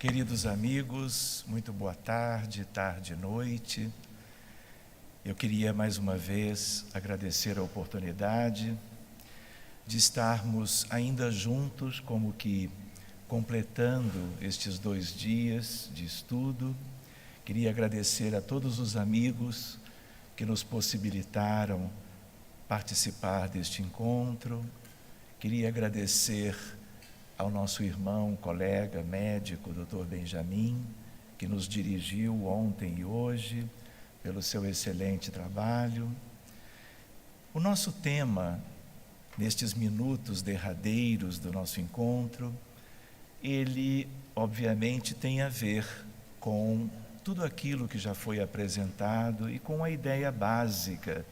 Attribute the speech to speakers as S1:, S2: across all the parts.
S1: Queridos amigos, muito boa tarde, tarde e noite. Eu queria mais uma vez agradecer a oportunidade de estarmos ainda juntos, como que completando estes 2 dias de estudo. Queria agradecer a todos os amigos que nos possibilitaram participar deste encontro. Queria agradecer ao nosso irmão, colega, médico, Dr. Benjamin, que nos dirigiu ontem e hoje, pelo seu excelente trabalho. O nosso tema, nestes minutos derradeiros do nosso encontro, ele, obviamente, tem a ver com tudo aquilo que já foi apresentado e com a ideia básica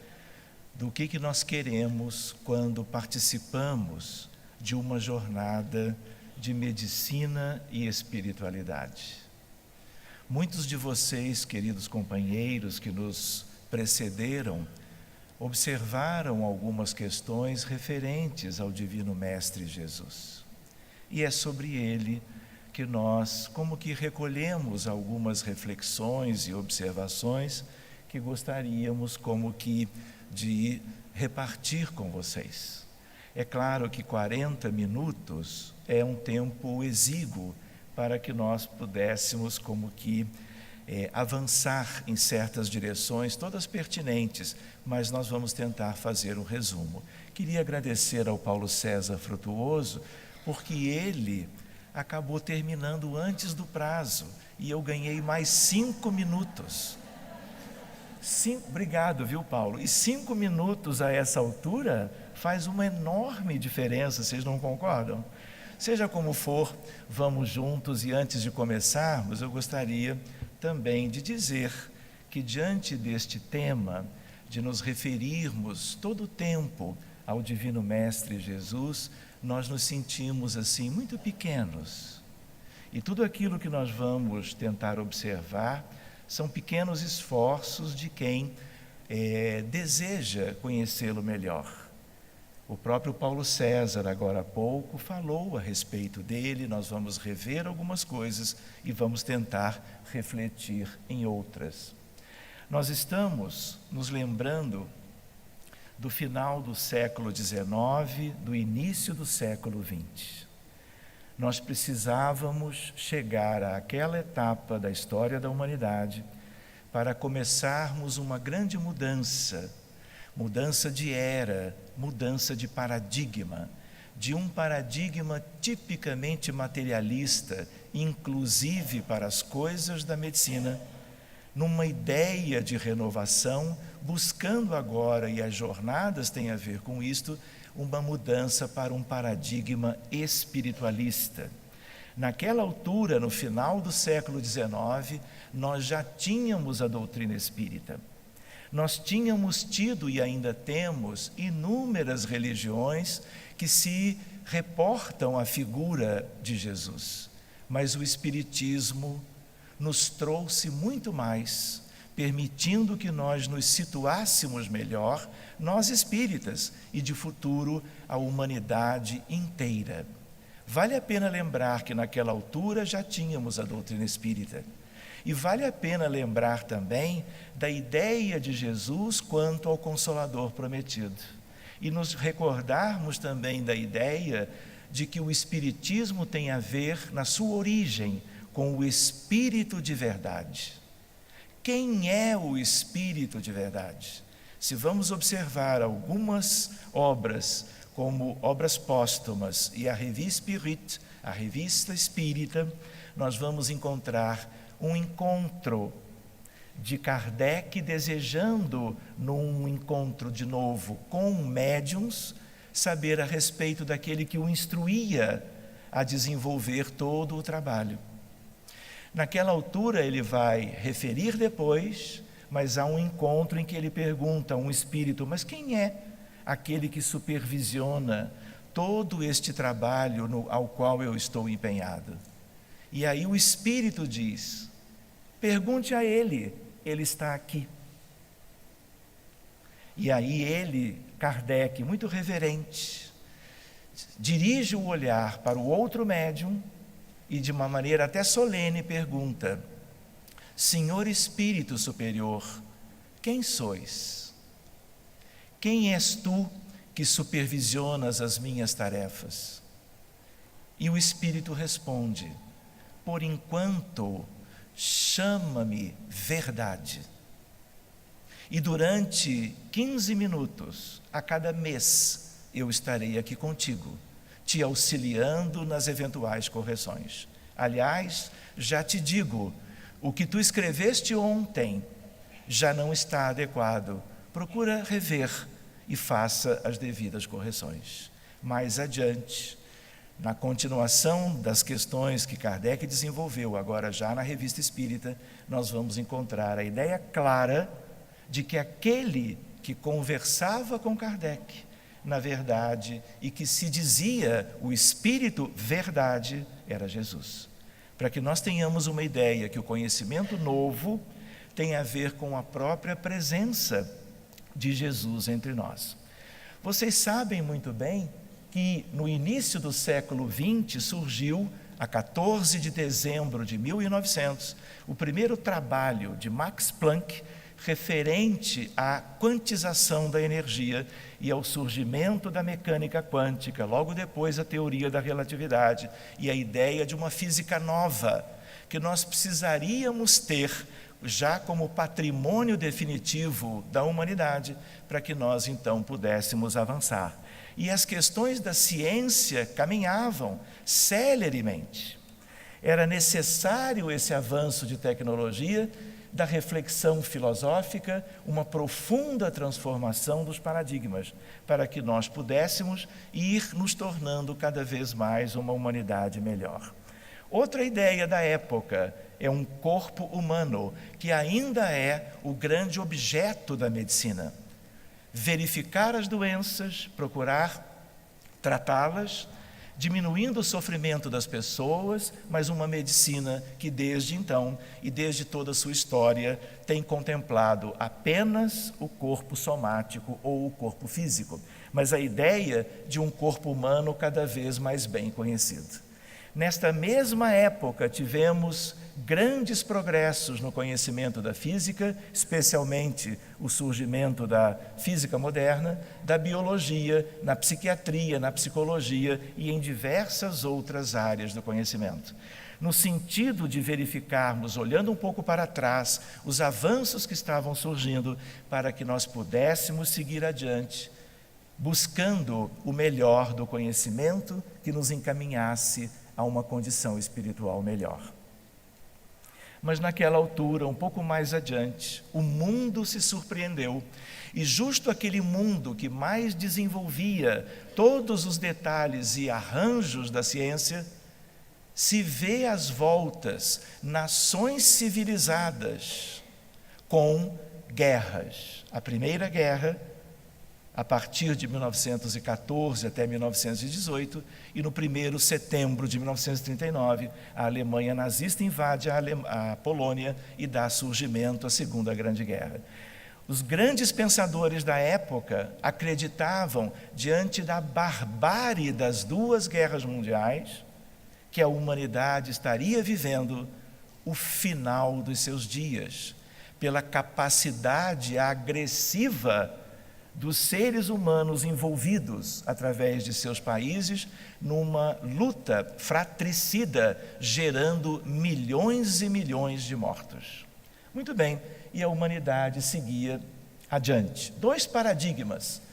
S1: do que nós queremos quando participamos de uma jornada de medicina e espiritualidade. Muitos de vocês, queridos companheiros que nos precederam, observaram algumas questões referentes ao Divino Mestre Jesus. E é sobre ele que nós, como que recolhemos algumas reflexões e observações que gostaríamos como que de repartir com vocês. É claro que 40 minutos é um tempo exíguo para que nós pudéssemos como que avançar em certas direções, todas pertinentes, mas nós vamos tentar fazer um resumo. Queria agradecer ao Paulo César Frutuoso, porque ele acabou terminando antes do prazo e eu ganhei mais 5 minutos. Obrigado, viu, Paulo? E 5 minutos a essa altura faz uma enorme diferença, vocês não concordam? Seja como for, vamos juntos, e antes de começarmos, eu gostaria também de dizer que diante deste tema, de nos referirmos todo o tempo ao Divino Mestre Jesus, nós nos sentimos assim muito pequenos. E tudo aquilo que nós vamos tentar observar são pequenos esforços de quem deseja conhecê-lo melhor. O próprio Paulo César, agora há pouco, falou a respeito dele. Nós vamos rever algumas coisas e vamos tentar refletir em outras. Nós estamos nos lembrando do final do século XIX, do início do século XX. Nós precisávamos chegar àquela etapa da história da humanidade para começarmos uma grande mudança de era, mudança de paradigma, de um paradigma tipicamente materialista, inclusive para as coisas da medicina, numa ideia de renovação, buscando agora, e as jornadas têm a ver com isto, uma mudança para um paradigma espiritualista. Naquela altura, no final do século XIX, nós já tínhamos a doutrina espírita. Nós tínhamos tido e ainda temos inúmeras religiões que se reportam à figura de Jesus. Mas o Espiritismo nos trouxe muito mais, permitindo que nós nos situássemos melhor, nós espíritas, e de futuro a humanidade inteira. Vale a pena lembrar que naquela altura já tínhamos a doutrina espírita. E vale a pena lembrar também da ideia de Jesus quanto ao Consolador prometido. E nos recordarmos também da ideia de que o Espiritismo tem a ver, na sua origem, com o Espírito de verdade. Quem é o Espírito de verdade? Se vamos observar algumas obras, como obras póstumas e a Revue Spirit, a revista espírita, nós vamos encontrar um encontro de Kardec desejando, num encontro de novo com médiuns, saber a respeito daquele que o instruía a desenvolver todo o trabalho. Naquela altura ele vai referir depois, mas há um encontro em que ele pergunta a um espírito: mas quem é aquele que supervisiona todo este trabalho ao qual eu estou empenhado? E aí o espírito diz: pergunte a ele, ele está aqui. E aí ele, Kardec, muito reverente, dirige o olhar para o outro médium e de uma maneira até solene pergunta: Senhor Espírito Superior, quem sois? Quem és tu que supervisionas as minhas tarefas? E o Espírito responde: por enquanto, chama-me Verdade. E durante 15 minutos, a cada mês, eu estarei aqui contigo, te auxiliando nas eventuais correções. Aliás, já te digo, o que tu escreveste ontem já não está adequado. Procura rever e faça as devidas correções. Mais adiante, na continuação das questões que Kardec desenvolveu, agora já na Revista Espírita, nós vamos encontrar a ideia clara de que aquele que conversava com Kardec, na verdade, e que se dizia o Espírito Verdade, era Jesus. Para que nós tenhamos uma ideia que o conhecimento novo tem a ver com a própria presença de Jesus entre nós. Vocês sabem muito bem que no início do século XX surgiu, a 14 de dezembro de 1900, o primeiro trabalho de Max Planck referente à quantização da energia e ao surgimento da mecânica quântica, logo depois a teoria da relatividade e a ideia de uma física nova, que nós precisaríamos ter já como patrimônio definitivo da humanidade, para que nós então pudéssemos avançar. E as questões da ciência caminhavam celeremente. Era necessário esse avanço de tecnologia, da reflexão filosófica, uma profunda transformação dos paradigmas, para que nós pudéssemos ir nos tornando cada vez mais uma humanidade melhor. Outra ideia da época é um corpo humano, que ainda é o grande objeto da medicina. Verificar as doenças, procurar tratá-las, diminuindo o sofrimento das pessoas, mas uma medicina que desde então e desde toda a sua história tem contemplado apenas o corpo somático ou o corpo físico, mas a ideia de um corpo humano cada vez mais bem conhecido. Nesta mesma época, tivemos grandes progressos no conhecimento da física, especialmente o surgimento da física moderna, da biologia, na psiquiatria, na psicologia e em diversas outras áreas do conhecimento. No sentido de verificarmos, olhando um pouco para trás, os avanços que estavam surgindo, para que nós pudéssemos seguir adiante, buscando o melhor do conhecimento que nos encaminhasse a uma condição espiritual melhor. Mas naquela altura, um pouco mais adiante, o mundo se surpreendeu, e justo aquele mundo que mais desenvolvia todos os detalhes e arranjos da ciência, se vê às voltas nações civilizadas com guerras. A Primeira Guerra, a partir de 1914 até 1918, e no 1º de setembro de 1939, a Alemanha nazista invade a Polônia e dá surgimento à Segunda Grande Guerra. Os grandes pensadores da época acreditavam, diante da barbárie das duas guerras mundiais, que a humanidade estaria vivendo o final dos seus dias, pela capacidade agressiva dos seres humanos envolvidos, através de seus países, numa luta fratricida, gerando milhões e milhões de mortos. Muito bem, e a humanidade seguia adiante. 2 paradigmas.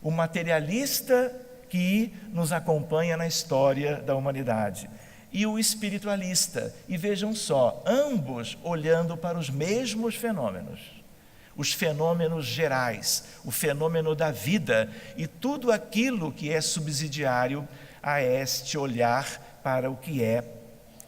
S1: O materialista, que nos acompanha na história da humanidade, e o espiritualista. E vejam só, ambos olhando para os mesmos fenômenos. Os fenômenos gerais, o fenômeno da vida e tudo aquilo que é subsidiário a este olhar para o que é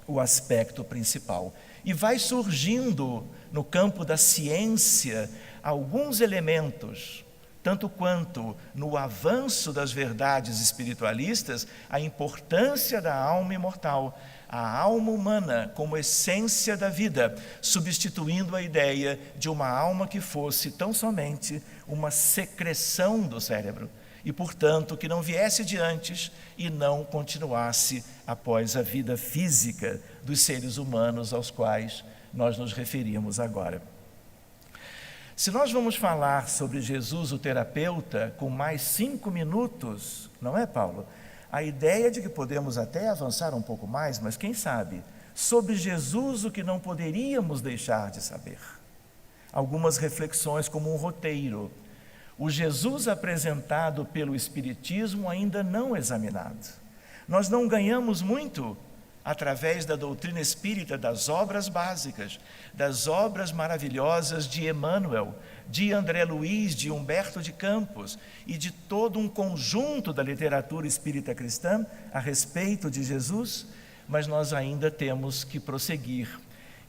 S1: o aspecto principal. E vai surgindo no campo da ciência alguns elementos, tanto quanto no avanço das verdades espiritualistas, a importância da alma imortal, a alma humana como essência da vida, substituindo a ideia de uma alma que fosse tão somente uma secreção do cérebro. e, portanto, que não viesse de antes e não continuasse após a vida física dos seres humanos aos quais nós nos referimos agora. Se nós vamos falar sobre Jesus, o terapeuta, com mais 5 minutos, não é, Paulo? A ideia de que podemos até avançar um pouco mais, mas quem sabe, sobre Jesus o que não poderíamos deixar de saber. Algumas reflexões como um roteiro. O Jesus apresentado pelo Espiritismo ainda não examinado. Nós não ganhamos muito através da doutrina espírita, das obras básicas, das obras maravilhosas de Emmanuel, de André Luiz, de Humberto de Campos e de todo um conjunto da literatura espírita cristã a respeito de Jesus, mas nós ainda temos que prosseguir.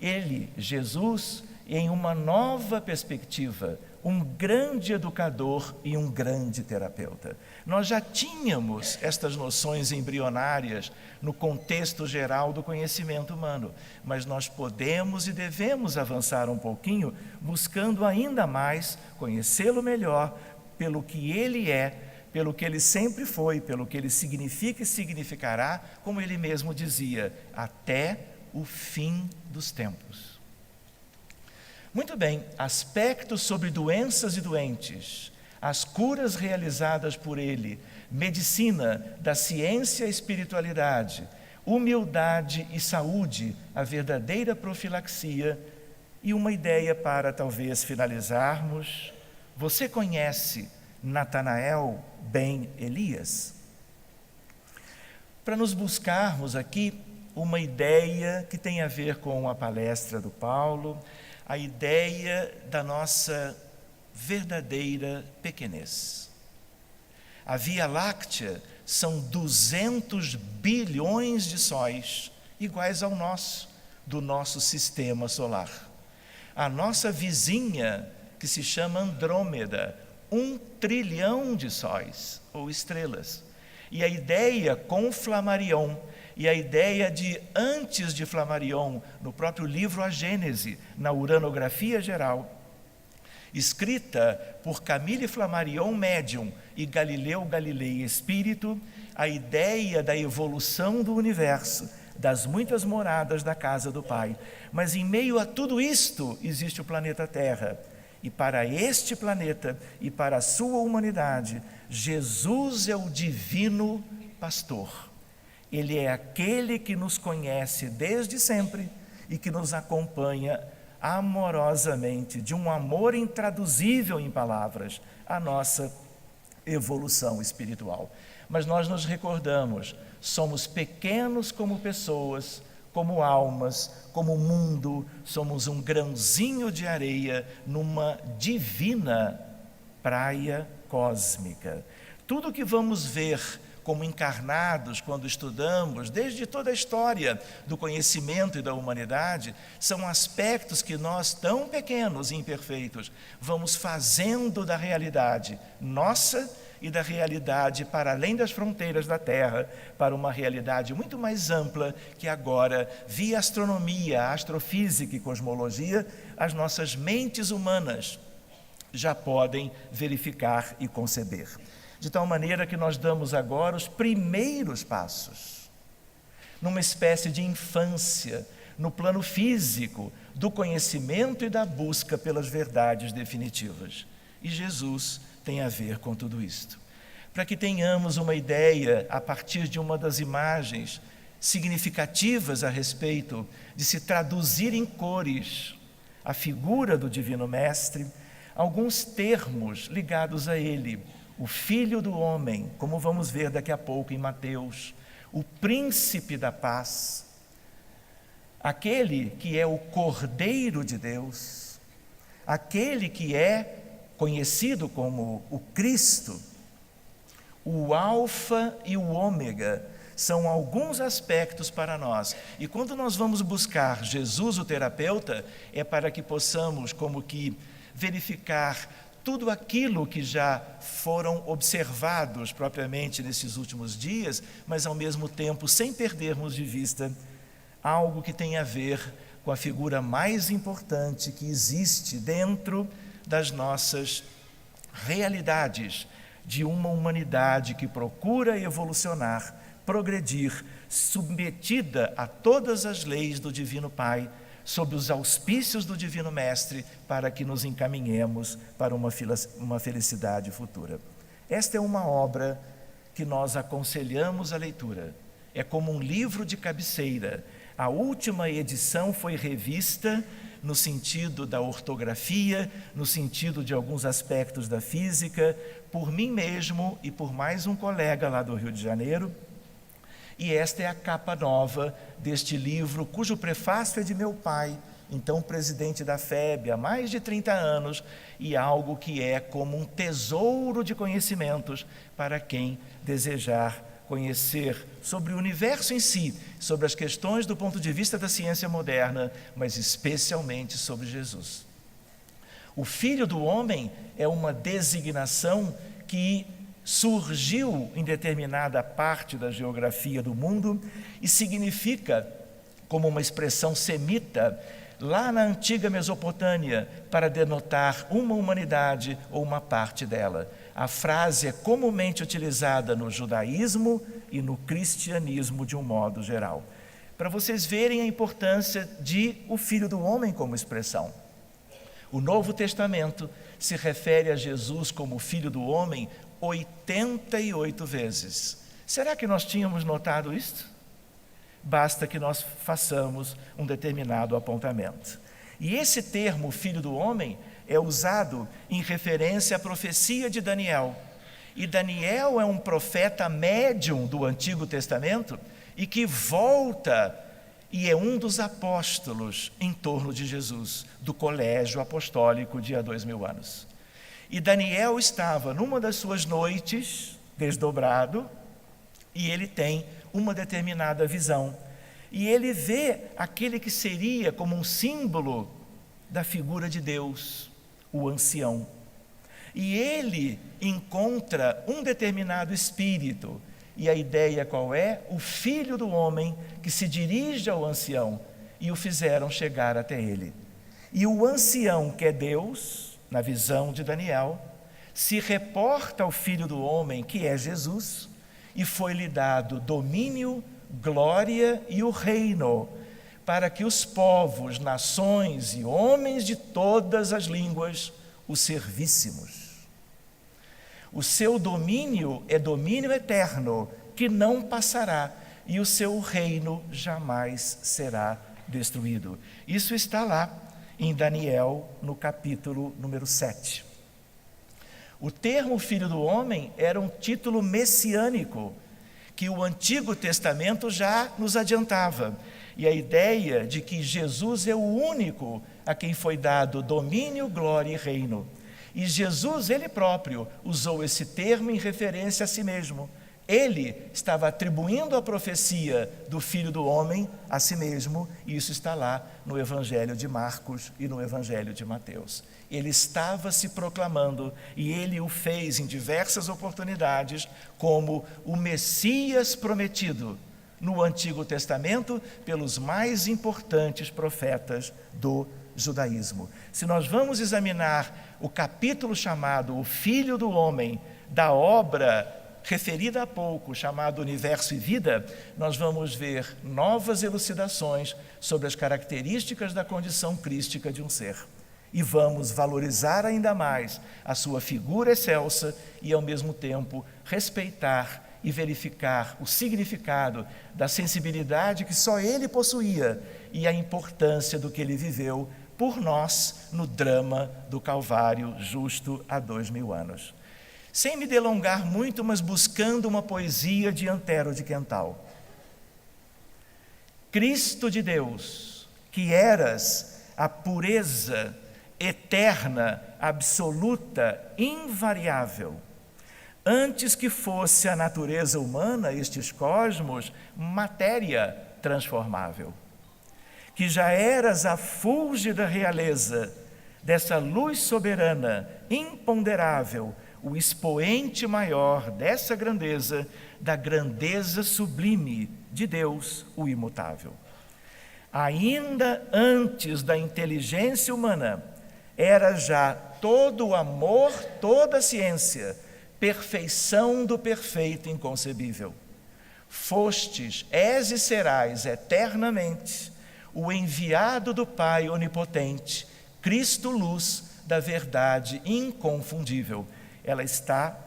S1: Ele, Jesus, em uma nova perspectiva, um grande educador e um grande terapeuta. Nós já tínhamos estas noções embrionárias no contexto geral do conhecimento humano, mas nós podemos e devemos avançar um pouquinho, buscando ainda mais conhecê-lo melhor pelo que ele é, pelo que ele sempre foi, pelo que ele significa e significará, como ele mesmo dizia, até o fim dos tempos. Muito bem, aspectos sobre doenças e doentes, as curas realizadas por ele, medicina da ciência e espiritualidade, humildade e saúde, a verdadeira profilaxia e uma ideia para talvez finalizarmos. Você conhece Natanael ben Elias? Para nos buscarmos aqui uma ideia que tem a ver com a palestra do Paulo, a ideia da nossa verdadeira pequenez. A Via Láctea são 200 bilhões de sóis, iguais ao nosso, do nosso sistema solar. A nossa vizinha, que se chama Andrômeda, 1 trilhão de sóis, ou estrelas. E a ideia com Flammarion, e a ideia de antes de Flammarion, no próprio livro A Gênese, na Uranografia Geral, escrita por Camille Flammarion, médium, e Galileu Galilei, espírito, a ideia da evolução do universo, das muitas moradas da casa do Pai. Mas em meio a tudo isto existe o planeta Terra. E para este planeta e para a sua humanidade, Jesus é o divino pastor. Ele é aquele que nos conhece desde sempre e que nos acompanha amorosamente, de um amor intraduzível em palavras, a nossa evolução espiritual. Mas nós nos recordamos, somos pequenos como pessoas, como almas, como mundo, somos um grãozinho de areia numa divina praia cósmica. Tudo que vamos ver como encarnados quando estudamos, desde toda a história do conhecimento e da humanidade, são aspectos que nós, tão pequenos e imperfeitos, vamos fazendo da realidade nossa e da realidade para além das fronteiras da Terra, para uma realidade muito mais ampla que agora, via astronomia, astrofísica e cosmologia, as nossas mentes humanas já podem verificar e conceber. De tal maneira que nós damos agora os primeiros passos, numa espécie de infância, no plano físico, do conhecimento e da busca pelas verdades definitivas. E Jesus tem a ver com tudo isto. Para que tenhamos uma ideia, a partir de uma das imagens significativas a respeito de se traduzir em cores a figura do Divino Mestre, alguns termos ligados a ele. O Filho do Homem, como vamos ver daqui a pouco em Mateus, o Príncipe da Paz, aquele que é o Cordeiro de Deus, aquele que é conhecido como o Cristo, o Alfa e o Ômega, são alguns aspectos para nós. E quando nós vamos buscar Jesus, o terapeuta, é para que possamos como que verificar tudo aquilo que já foram observados propriamente nesses últimos dias, mas ao mesmo tempo sem perdermos de vista algo que tem a ver com a figura mais importante que existe dentro das nossas realidades de uma humanidade que procura evolucionar, progredir, submetida a todas as leis do Divino Pai, sob os auspícios do Divino Mestre, para que nos encaminhemos para uma felicidade futura. Esta é uma obra que nós aconselhamos a leitura. É como um livro de cabeceira. A última edição foi revista no sentido da ortografia, no sentido de alguns aspectos da física, por mim mesmo e por mais um colega lá do Rio de Janeiro. E esta é a capa nova deste livro, cujo prefácio é de meu pai, então presidente da FEB há mais de 30 anos, e algo que é como um tesouro de conhecimentos para quem desejar conhecer sobre o universo em si, sobre as questões do ponto de vista da ciência moderna, mas especialmente sobre Jesus. O Filho do Homem é uma designação que surgiu em determinada parte da geografia do mundo e significa, como uma expressão semita, lá na antiga Mesopotâmia, para denotar uma humanidade ou uma parte dela. A frase é comumente utilizada no judaísmo e no cristianismo de um modo geral. Para vocês verem a importância de o Filho do Homem como expressão. O Novo Testamento se refere a Jesus como Filho do Homem 88 vezes. Será que nós tínhamos notado isto? Basta que nós façamos um determinado apontamento. E esse termo, Filho do Homem, é usado em referência à profecia de Daniel. E Daniel é um profeta médium do Antigo Testamento e que volta e é um dos apóstolos em torno de Jesus, do colégio apostólico de há 2000 anos. E Daniel estava numa das suas noites, desdobrado, e ele tem uma determinada visão. E ele vê aquele que seria como um símbolo da figura de Deus, o ancião. E ele encontra um determinado espírito. E a ideia qual é? O Filho do Homem que se dirige ao ancião e o fizeram chegar até ele. E o ancião, que é Deus, na visão de Daniel, se reporta ao Filho do Homem, que é Jesus, e foi-lhe dado domínio, glória e o reino, para que os povos, nações e homens de todas as línguas o servíssemos. O seu domínio é domínio eterno, que não passará, e o seu reino jamais será destruído. Isso está lá em Daniel, no capítulo número 7. O termo Filho do Homem era um título messiânico, que o Antigo Testamento já nos adiantava. E a ideia de que Jesus é o único a quem foi dado domínio, glória e reino. E Jesus, ele próprio, usou esse termo em referência a si mesmo. Ele estava atribuindo a profecia do Filho do Homem a si mesmo, e isso está lá no Evangelho de Marcos e no Evangelho de Mateus. Ele estava se proclamando, e ele o fez em diversas oportunidades, como o Messias prometido no Antigo Testamento pelos mais importantes profetas do judaísmo. Se nós vamos examinar o capítulo chamado O Filho do Homem, da obra referida há pouco, chamado Universo e Vida, nós vamos ver novas elucidações sobre as características da condição crística de um ser. E vamos valorizar ainda mais a sua figura excelsa e, ao mesmo tempo, respeitar e verificar o significado da sensibilidade que só ele possuía e a importância do que ele viveu por nós no drama do Calvário justo há 2000 anos. Sem me delongar muito, mas buscando uma poesia de Antero de Quental. Cristo de Deus, que eras a pureza eterna, absoluta, invariável, antes que fosse a natureza humana, estes cosmos, matéria transformável, que já eras a fúlgida realeza dessa luz soberana, imponderável, o expoente maior dessa grandeza, da grandeza sublime de Deus, o imutável. Ainda antes da inteligência humana, era já todo o amor, toda a ciência, perfeição do perfeito inconcebível. Fostes, és e serás eternamente o enviado do Pai onipotente, Cristo luz da verdade inconfundível. Ela está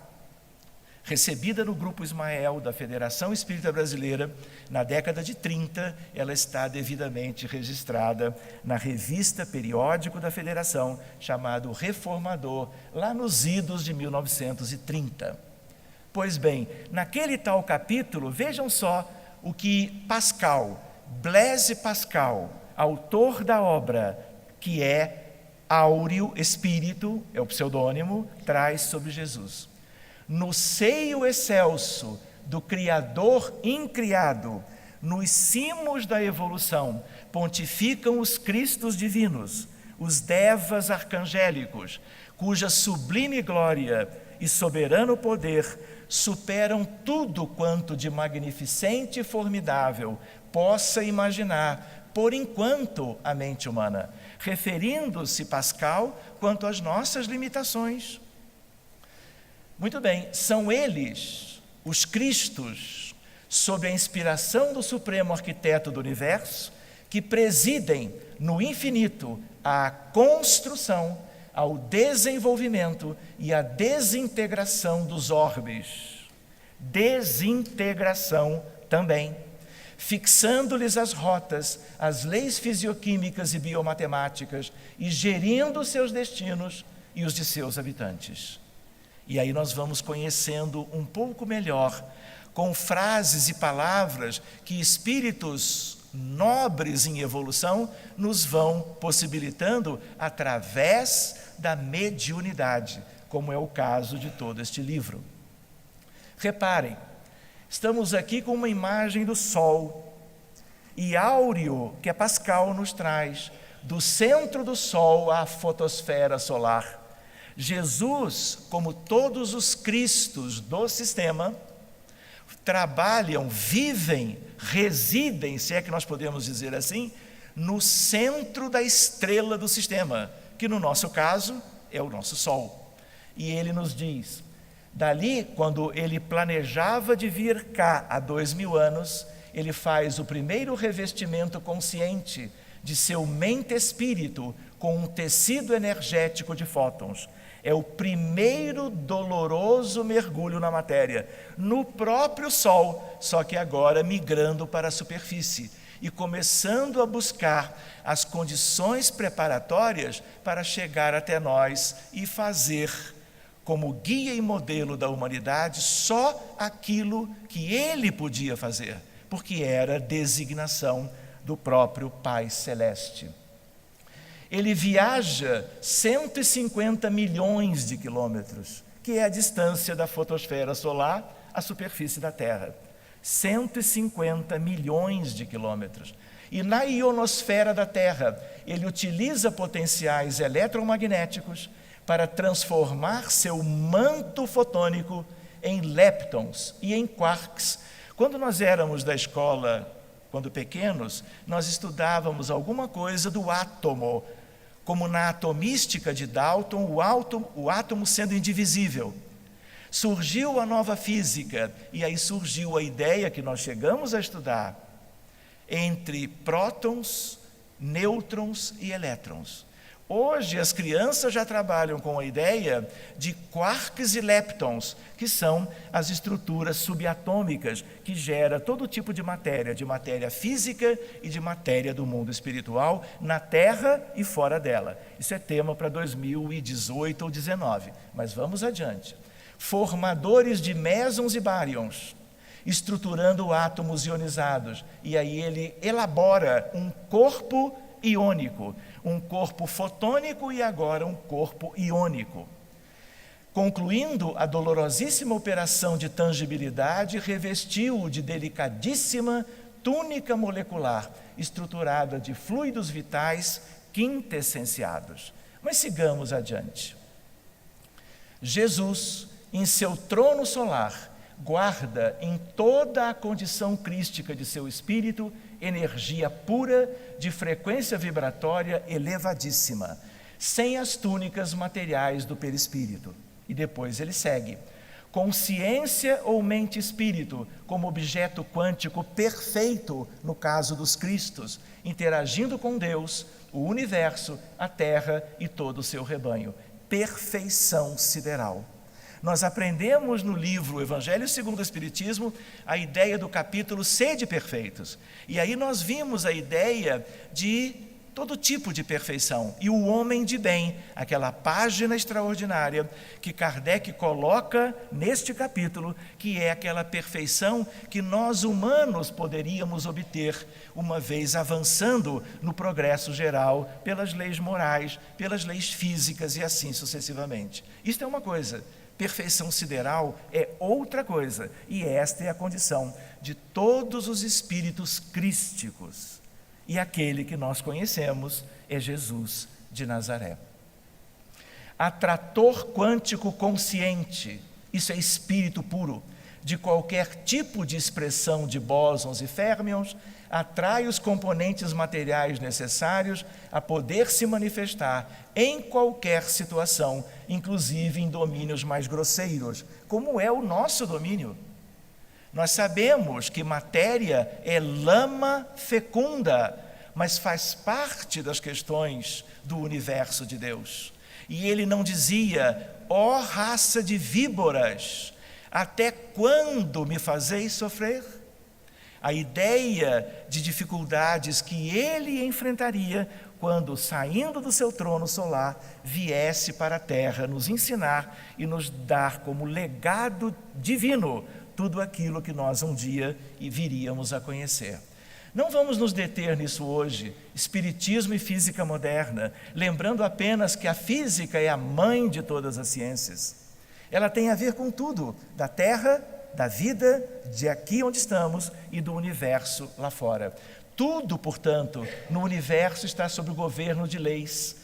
S1: recebida no Grupo Ismael da Federação Espírita Brasileira, na década de 30, ela está devidamente registrada na revista periódico da Federação, chamado Reformador, lá nos idos de 1930. Pois bem, naquele tal capítulo, vejam só o que Pascal, Blaise Pascal, autor da obra, que é Áureo Espírito, é o pseudônimo, traz sobre Jesus. No seio excelso do Criador incriado, nos cimos da evolução, pontificam os Cristos divinos, os Devas arcangélicos, cuja sublime glória e soberano poder superam tudo quanto de magnificente e formidável possa imaginar, por enquanto, a mente humana, referindo-se, Pascal, quanto às nossas limitações. Muito bem, são eles, os Cristos, sob a inspiração do Supremo Arquiteto do Universo, que presidem no infinito a construção, ao desenvolvimento e à desintegração dos orbes. Desintegração também, fixando-lhes as rotas, as leis fisioquímicas e biomatemáticas e gerindo seus destinos e os de seus habitantes. E aí nós vamos conhecendo um pouco melhor, com frases e palavras que espíritos nobres em evolução nos vão possibilitando através da mediunidade, como é o caso de todo este livro. Reparem, estamos aqui com uma imagem do Sol, e Áureo, que é Pascal, nos traz, do centro do Sol à fotosfera solar. Jesus, como todos os Cristos do sistema, trabalham, vivem, residem, se é que nós podemos dizer assim, no centro da estrela do sistema, que no nosso caso é o nosso Sol. E ele nos diz, dali, quando ele planejava de vir cá há 2000 anos, ele faz o primeiro revestimento consciente de seu mente-espírito com um tecido energético de fótons. É o primeiro doloroso mergulho na matéria, no próprio Sol, só que agora migrando para a superfície e começando a buscar as condições preparatórias para chegar até nós e fazer, como guia e modelo da humanidade, só aquilo que ele podia fazer, porque era designação do próprio Pai Celeste. Ele viaja 150 milhões de quilômetros, que é a distância da fotosfera solar à superfície da Terra. 150 milhões de quilômetros. E na ionosfera da Terra, ele utiliza potenciais eletromagnéticos para transformar seu manto fotônico em leptons e em quarks. Quando nós éramos da escola, quando pequenos, nós estudávamos alguma coisa do átomo, como na atomística de Dalton, o átomo sendo indivisível. Surgiu a nova física, e aí surgiu a ideia que nós chegamos a estudar, entre prótons, nêutrons e elétrons. Hoje as crianças já trabalham com a ideia de quarks e leptons, que são as estruturas subatômicas que geram todo tipo de matéria física e de matéria do mundo espiritual, na Terra e fora dela. Isso é tema para 2018 ou 2019, mas vamos adiante. Formadores de mesons e baryons, estruturando átomos ionizados, e aí ele elabora um corpo iônico, um corpo fotônico e agora um corpo iônico. Concluindo a dolorosíssima operação de tangibilidade, revestiu-o de delicadíssima túnica molecular, estruturada de fluidos vitais quintessenciados. Mas sigamos adiante. Jesus, em seu trono solar, guarda em toda a condição crística de seu espírito energia pura de frequência vibratória elevadíssima, sem as túnicas materiais do perispírito. E depois ele segue. consciência ou mente-espírito como objeto quântico perfeito no caso dos Cristos, interagindo com Deus, o universo, a terra e todo o seu rebanho. Perfeição sideral. Nós aprendemos no livro Evangelho segundo o Espiritismo a ideia do capítulo Sede Perfeitos. E aí nós vimos a ideia de todo tipo de perfeição. E o homem de bem, aquela página extraordinária que Kardec coloca neste capítulo, que é aquela perfeição que nós humanos poderíamos obter, uma vez avançando no progresso geral, pelas leis morais, pelas leis físicas e assim sucessivamente. Isto é uma coisa. Perfeição sideral é outra coisa, e esta é a condição de todos os espíritos crísticos. E aquele que nós conhecemos é Jesus de Nazaré. Atrator quântico consciente, isso é espírito puro, de qualquer tipo de expressão de bósons e férmions, atrai os componentes materiais necessários a poder se manifestar em qualquer situação, inclusive em domínios mais grosseiros, como é o nosso domínio. Nós sabemos que matéria é lama fecunda, mas faz parte das questões do universo de Deus. E ele não dizia, ó raça de víboras, até quando me fazeis sofrer? A ideia de dificuldades que ele enfrentaria quando, saindo do seu trono solar, viesse para a terra nos ensinar e nos dar como legado divino tudo aquilo que nós um dia viríamos a conhecer. Não vamos nos deter nisso hoje, espiritismo e física moderna, lembrando apenas que a física é a mãe de todas as ciências. Ela tem a ver com tudo, da Terra, da vida, de aqui onde estamos e do universo lá fora. Tudo, portanto, no universo está sob o governo de leis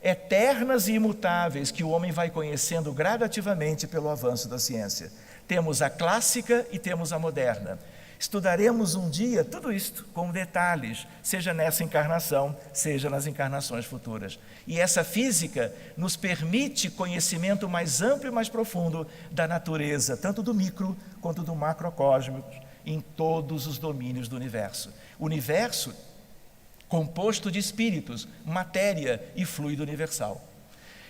S1: eternas e imutáveis que o homem vai conhecendo gradativamente pelo avanço da ciência. Temos a clássica e temos a moderna. Estudaremos um dia tudo isto com detalhes, seja nessa encarnação, seja nas encarnações futuras. E essa física nos permite conhecimento mais amplo e mais profundo da natureza, tanto do micro quanto do macrocósmico, em todos os domínios do universo. O universo composto de espíritos, matéria e fluido universal.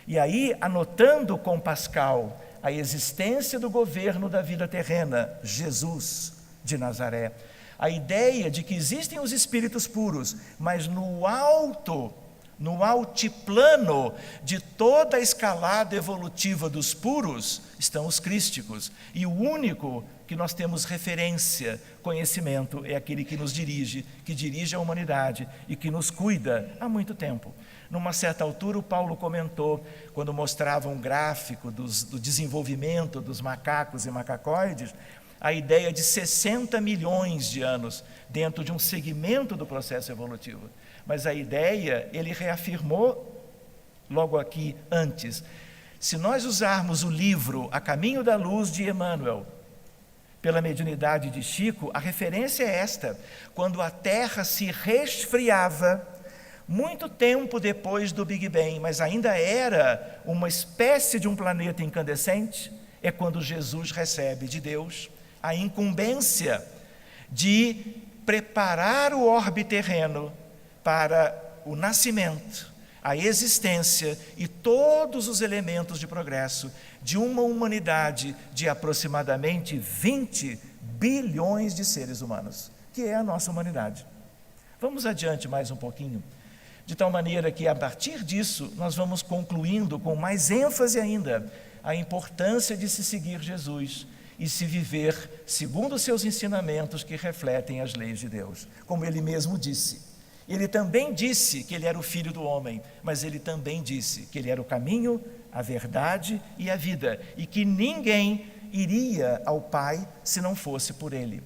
S1: E aí, anotando com Pascal a existência do governo da vida terrena, Jesus de Nazaré, a ideia de que existem os espíritos puros, mas no altiplano de toda a escalada evolutiva dos puros estão os crísticos, e o único que nós temos referência, conhecimento, é aquele que nos dirige, que dirige a humanidade e que nos cuida há muito tempo. Numa certa altura, o Paulo comentou, quando mostrava um gráfico do desenvolvimento dos macacos e macacóides, a ideia de 60 milhões de anos dentro de um segmento do processo evolutivo. Mas a ideia, ele reafirmou logo aqui antes. Se nós usarmos o livro A Caminho da Luz de Emmanuel, pela mediunidade de Chico, a referência é esta: quando a Terra se resfriava, muito tempo depois do Big Bang, mas ainda era uma espécie de um planeta incandescente, é quando Jesus recebe de Deus a incumbência de preparar o orbe terreno para o nascimento, a existência e todos os elementos de progresso de uma humanidade de aproximadamente 20 bilhões de seres humanos, que é a nossa humanidade. Vamos adiante mais um pouquinho, de tal maneira que a partir disso nós vamos concluindo com mais ênfase ainda a importância de se seguir Jesus e se viver segundo os seus ensinamentos que refletem as leis de Deus, como ele mesmo disse. Ele também disse que ele era o Filho do homem, mas ele também disse que ele era o caminho, a verdade e a vida, e que ninguém iria ao Pai se não fosse por ele.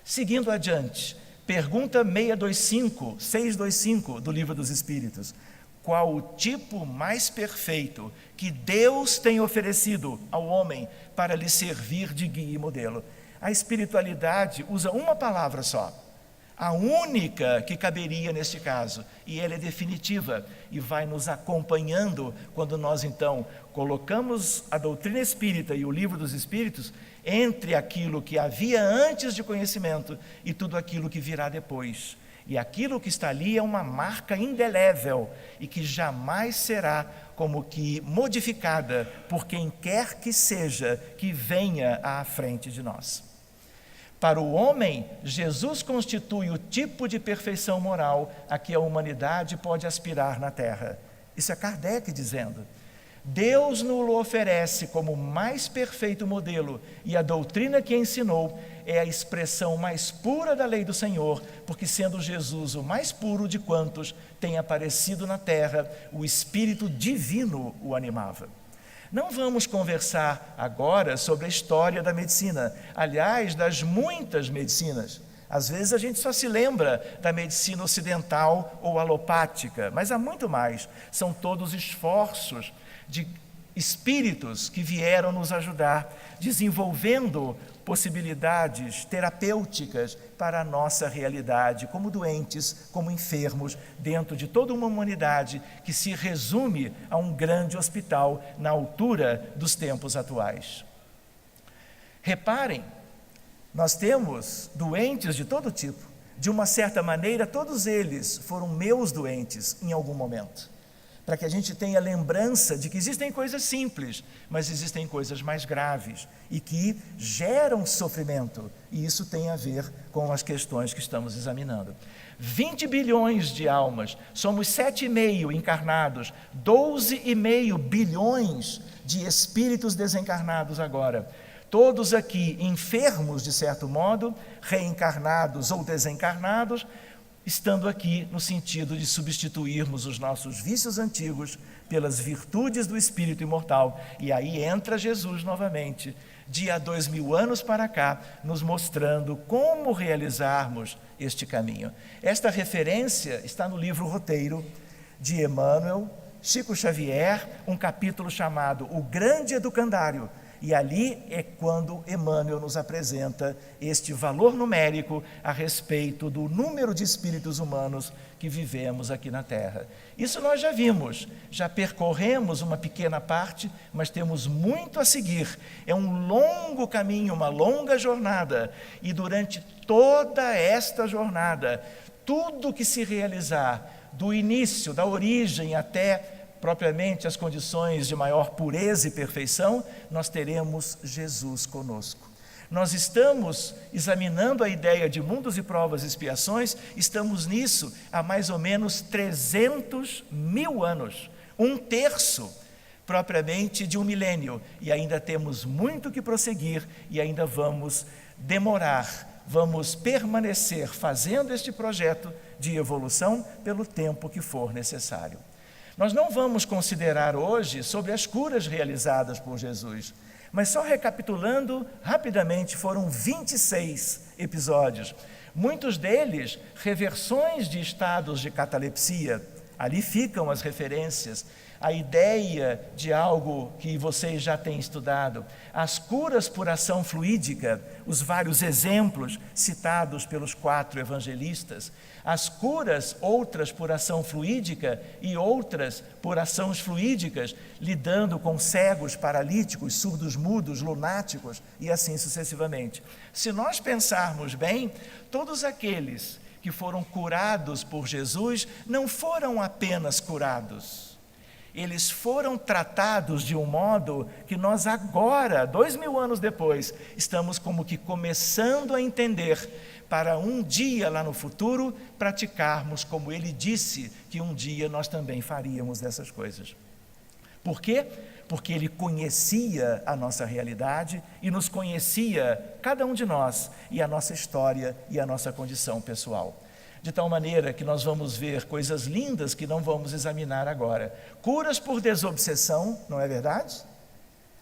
S1: Seguindo adiante, pergunta 625 do Livro dos Espíritos: qual o tipo mais perfeito que Deus tem oferecido ao homem para lhe servir de guia e modelo? A espiritualidade usa uma palavra só: a única que caberia neste caso, e ela é definitiva e vai nos acompanhando quando nós então colocamos a doutrina espírita e o livro dos Espíritos entre aquilo que havia antes de conhecimento e tudo aquilo que virá depois. E aquilo que está ali é uma marca indelével e que jamais será como que modificada por quem quer que seja que venha à frente de nós. Para o homem, Jesus constitui o tipo de perfeição moral a que a humanidade pode aspirar na Terra. Isso é Kardec dizendo. Deus nos oferece como mais perfeito modelo e a doutrina que ensinou é a expressão mais pura da lei do Senhor, porque sendo Jesus o mais puro de quantos tem aparecido na terra, o Espírito Divino o animava. Não vamos conversar agora sobre a história da medicina, aliás, das muitas medicinas. Às vezes a gente só se lembra da medicina ocidental ou alopática, mas há muito mais. São todos esforços de espíritos que vieram nos ajudar, desenvolvendo possibilidades terapêuticas para a nossa realidade, como doentes, como enfermos, dentro de toda uma humanidade que se resume a um grande hospital na altura dos tempos atuais. Reparem, nós temos doentes de todo tipo. De uma certa maneira, todos eles foram meus doentes em algum momento. Para que a gente tenha lembrança de que existem coisas simples, mas existem coisas mais graves e que geram sofrimento. E isso tem a ver com as questões que estamos examinando. 20 bilhões de almas, somos 7,5 encarnados, 12,5 bilhões de espíritos desencarnados agora. Todos aqui enfermos, de certo modo, reencarnados ou desencarnados, estando aqui no sentido de substituirmos os nossos vícios antigos pelas virtudes do Espírito imortal. E aí entra Jesus novamente, de há 2000 anos para cá, nos mostrando como realizarmos este caminho. Esta referência está no livro Roteiro de Emmanuel, Chico Xavier, um capítulo chamado O Grande Educandário. E ali é quando Emmanuel nos apresenta este valor numérico a respeito do número de espíritos humanos que vivemos aqui na Terra. Isso nós já vimos, já percorremos uma pequena parte, mas temos muito a seguir. É um longo caminho, uma longa jornada. E durante toda esta jornada, tudo que se realizar, do início, da origem até propriamente as condições de maior pureza e perfeição, nós teremos Jesus conosco. Nós estamos examinando a ideia de mundos e provas e expiações, estamos nisso há mais ou menos 300.000 anos, 1/3 propriamente de um milênio, e ainda temos muito que prosseguir e ainda vamos demorar, vamos permanecer fazendo este projeto de evolução pelo tempo que for necessário. Nós não vamos considerar hoje sobre as curas realizadas por Jesus, mas só recapitulando rapidamente, foram 26 episódios, muitos deles reversões de estados de catalepsia. Ali ficam as referências, a ideia de algo que vocês já têm estudado, as curas por ação fluídica, os vários exemplos citados pelos 4 evangelistas, as curas outras por ação fluídica e outras por ações fluídicas, lidando com cegos, paralíticos, surdos mudos, lunáticos e assim sucessivamente. Se nós pensarmos bem, todos aqueles que foram curados por Jesus não foram apenas curados. Eles foram tratados de um modo que nós agora, 2000 anos depois, estamos como que começando a entender, para um dia lá no futuro praticarmos como ele disse que um dia nós também faríamos dessas coisas. Por quê? Porque ele conhecia a nossa realidade e nos conhecia, cada um de nós, e a nossa história e a nossa condição pessoal. De tal maneira que nós vamos ver coisas lindas que não vamos examinar agora. Curas por desobsessão, não é verdade?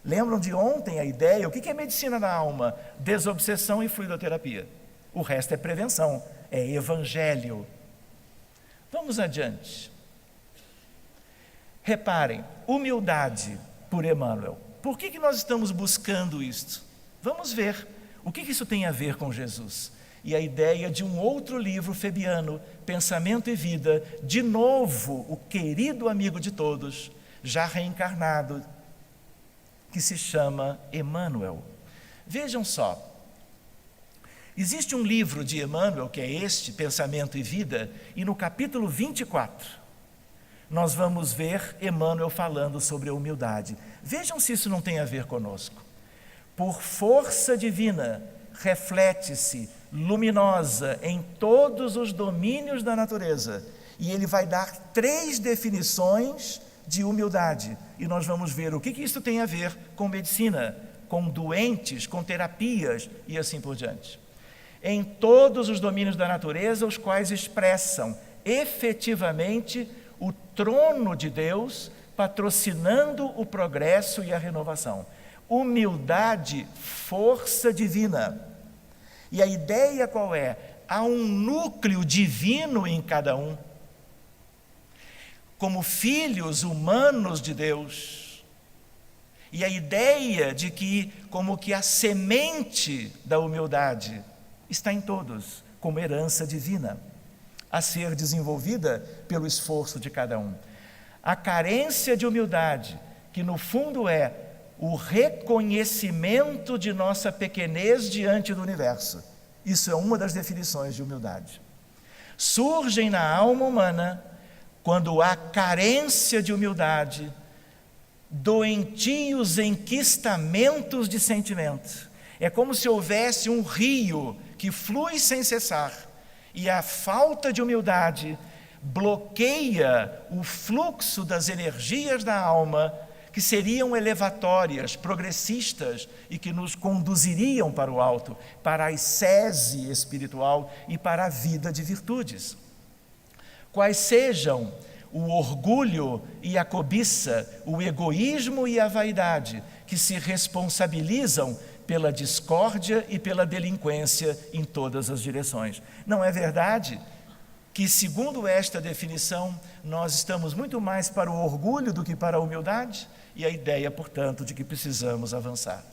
S1: Lembram de ontem a ideia? O que é medicina da alma? Desobsessão e fluidoterapia. O resto é prevenção, é evangelho. Vamos adiante. Reparem, humildade por Emmanuel. Por que nós estamos buscando isto? Vamos ver o que isso tem a ver com Jesus. e a ideia de um outro livro febiano, Pensamento e Vida, de novo o querido amigo de todos, já reencarnado, que se chama Emmanuel. Vejam só, existe um livro de Emmanuel, que é este, Pensamento e Vida, e no capítulo 24, nós vamos ver Emmanuel falando sobre a humildade. Vejam se isso não tem a ver conosco. Por força divina, reflete-se luminosa em todos os domínios da natureza. E ele vai dar 3 definições de humildade. E nós vamos ver o que isso tem a ver com medicina, com doentes, com terapias e assim por diante. Em todos os domínios da natureza, os quais expressam efetivamente o trono de Deus, patrocinando o progresso e a renovação. Humildade, força divina. E a ideia qual é? Há um núcleo divino em cada um. Como filhos humanos de Deus. E a ideia de que, como que a semente da humildade está em todos, como herança divina, a ser desenvolvida pelo esforço de cada um. A carência de humildade, que no fundo é o reconhecimento de nossa pequenez diante do universo. Isso é uma das definições de humildade. Surgem na alma humana, quando há carência de humildade, doentios enquistamentos de sentimento. É como se houvesse um rio que flui sem cessar, e a falta de humildade bloqueia o fluxo das energias da alma, que seriam elevatórias, progressistas e que nos conduziriam para o alto, para a ascese espiritual e para a vida de virtudes. Quais sejam o orgulho e a cobiça, o egoísmo e a vaidade, que se responsabilizam pela discórdia e pela delinquência em todas as direções. Não é verdade que, segundo esta definição, nós estamos muito mais para o orgulho do que para a humildade? E a ideia, portanto, de que precisamos avançar.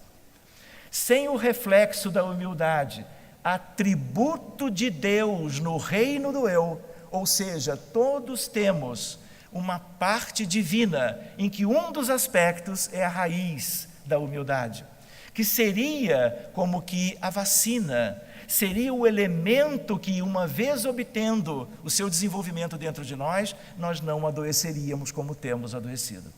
S1: Sem o reflexo da humildade, atributo de Deus no reino do eu, ou seja, todos temos uma parte divina em que um dos aspectos é a raiz da humildade, que seria como que a vacina, seria o elemento que, uma vez obtendo o seu desenvolvimento dentro de nós não adoeceríamos como temos adoecido.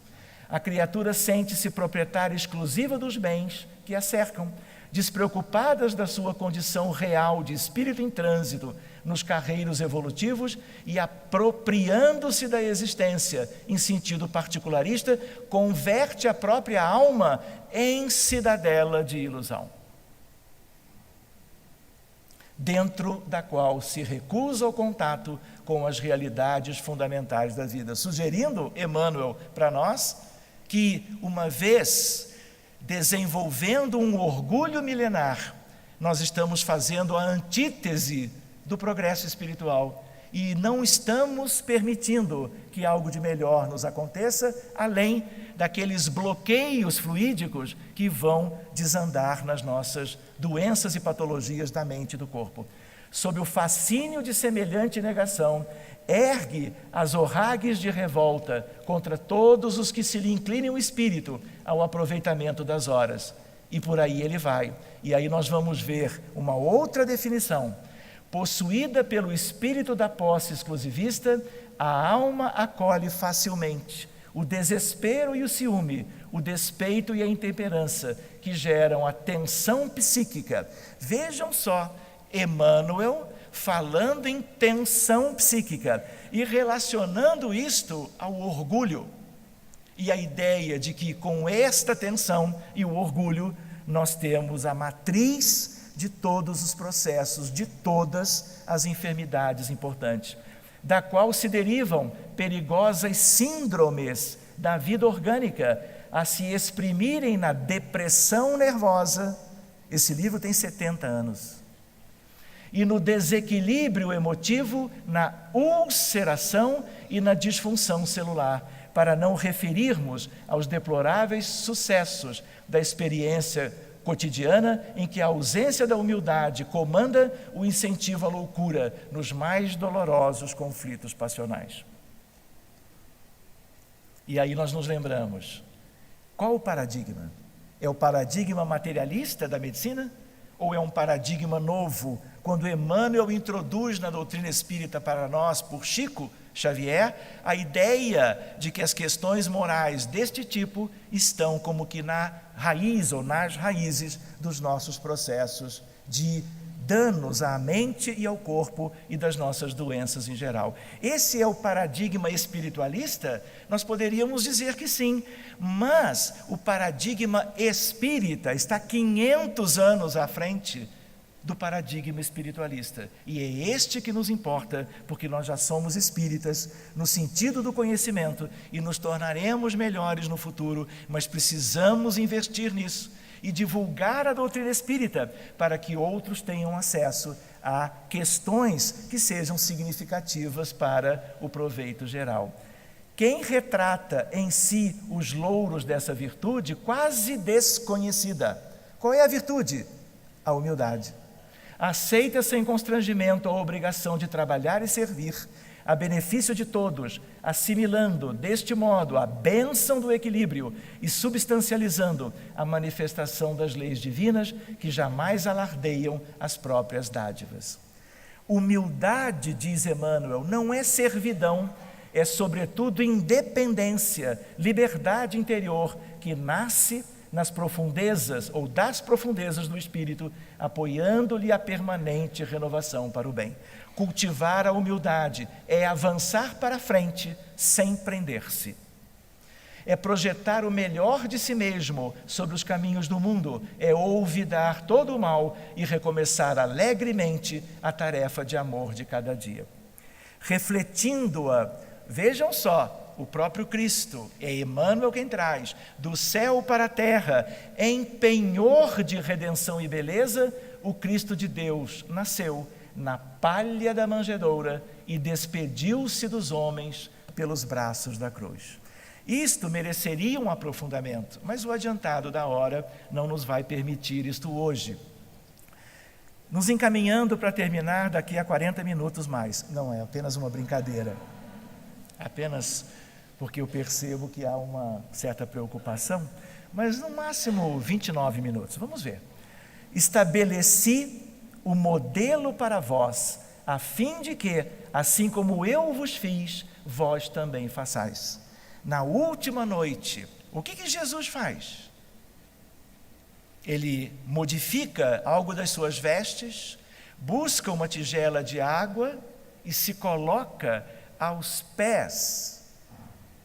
S1: A criatura sente-se proprietária exclusiva dos bens que a cercam, despreocupadas da sua condição real de espírito em trânsito nos carreiros evolutivos e apropriando-se da existência em sentido particularista, converte a própria alma em cidadela de ilusão, dentro da qual se recusa o contato com as realidades fundamentais da vida, sugerindo Emmanuel para nós que, uma vez desenvolvendo um orgulho milenar, nós estamos fazendo a antítese do progresso espiritual e não estamos permitindo que algo de melhor nos aconteça, além daqueles bloqueios fluídicos que vão desandar nas nossas doenças e patologias da mente e do corpo. Sob o fascínio de semelhante negação, ergue as orragues de revolta contra todos os que se lhe inclinem o espírito ao aproveitamento das horas. E por aí ele vai. E aí nós vamos ver uma outra definição. Possuída pelo espírito da posse exclusivista, a alma acolhe facilmente o desespero e o ciúme, o despeito e a intemperança, que geram a tensão psíquica. Vejam só, Emmanuel falando em tensão psíquica e relacionando isto ao orgulho. E a ideia de que com esta tensão e o orgulho nós temos a matriz de todos os processos, de todas as enfermidades importantes, da qual se derivam perigosas síndromes da vida orgânica a se exprimirem na depressão nervosa. Esse livro tem 70 anos. E no desequilíbrio emotivo, na ulceração e na disfunção celular, para não referirmos aos deploráveis sucessos da experiência cotidiana em que a ausência da humildade comanda o incentivo à loucura nos mais dolorosos conflitos passionais. E aí nós nos lembramos, qual o paradigma? É o paradigma materialista da medicina? Ou é um paradigma novo, quando Emmanuel introduz na doutrina espírita para nós, por Chico Xavier, a ideia de que as questões morais deste tipo estão como que na raiz ou nas raízes dos nossos processos de danos à mente e ao corpo e das nossas doenças em geral. Esse é o paradigma espiritualista? Nós poderíamos dizer que sim, mas o paradigma espírita está 500 anos à frente do paradigma espiritualista. E é este que nos importa, porque nós já somos espíritas no sentido do conhecimento e nos tornaremos melhores no futuro, mas precisamos investir nisso e divulgar a doutrina espírita para que outros tenham acesso a questões que sejam significativas para o proveito geral. Quem retrata em si os louros dessa virtude quase desconhecida? Qual é a virtude? A humildade. Aceita sem constrangimento a obrigação de trabalhar e servir, a benefício de todos, assimilando, deste modo, a bênção do equilíbrio e substancializando a manifestação das leis divinas que jamais alardeiam as próprias dádivas. Humildade, diz Emmanuel, não é servidão, é sobretudo independência, liberdade interior que nasce nas profundezas ou das profundezas do espírito, apoiando-lhe a permanente renovação para o bem. Cultivar a humildade é avançar para frente sem prender-se. É projetar o melhor de si mesmo sobre os caminhos do mundo, é olvidar todo o mal e recomeçar alegremente a tarefa de amor de cada dia. Refletindo-a, vejam só, o próprio Cristo, é Emmanuel quem traz, do céu para a terra, em penhor de redenção e beleza, o Cristo de Deus nasceu na palha da manjedoura e despediu-se dos homens pelos braços da cruz. Isto mereceria um aprofundamento, mas o adiantado da hora não nos vai permitir isto hoje. Nos encaminhando para terminar daqui a 40 minutos mais. Não, é apenas uma brincadeira. Apenas porque eu percebo que há uma certa preocupação, mas no máximo 29 minutos. Vamos ver. Estabeleci o modelo para vós, a fim de que, assim como eu vos fiz, vós também façais. Na última noite, o que Jesus faz? Ele modifica algo das suas vestes, busca uma tigela de água e se coloca aos pés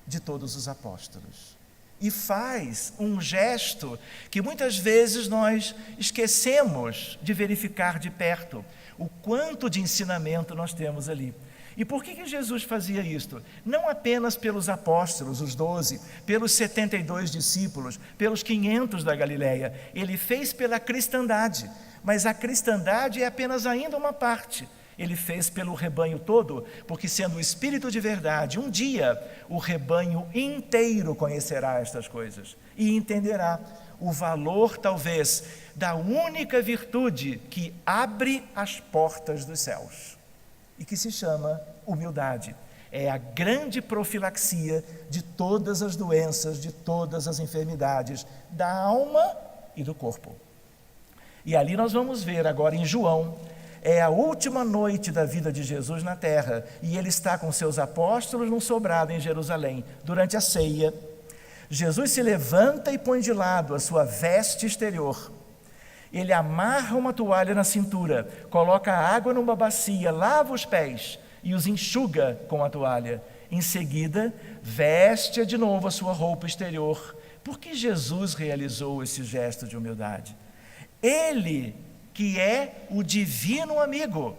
S1: de todos os apóstolos. E faz um gesto que muitas vezes nós esquecemos de verificar de perto, o quanto de ensinamento nós temos ali. E por que Jesus fazia isto? Não apenas pelos apóstolos, os 12, pelos 72 discípulos, pelos 500 da Galileia. Ele fez pela cristandade, mas a cristandade é apenas ainda uma parte. Ele fez pelo rebanho todo, porque sendo o Espírito de verdade, um dia o rebanho inteiro conhecerá estas coisas e entenderá o valor, talvez, da única virtude que abre as portas dos céus e que se chama humildade. É a grande profilaxia de todas as doenças, de todas as enfermidades da alma e do corpo. E ali nós vamos ver agora em João. É a última noite da vida de Jesus na terra e ele está com seus apóstolos num sobrado em Jerusalém. Durante a ceia, Jesus se levanta e põe de lado a sua veste exterior. Ele amarra uma toalha na cintura, coloca água numa bacia, lava os pés e os enxuga com a toalha. Em seguida, veste de novo a sua roupa exterior. Por que Jesus realizou esse gesto de humildade? Ele que é o divino amigo,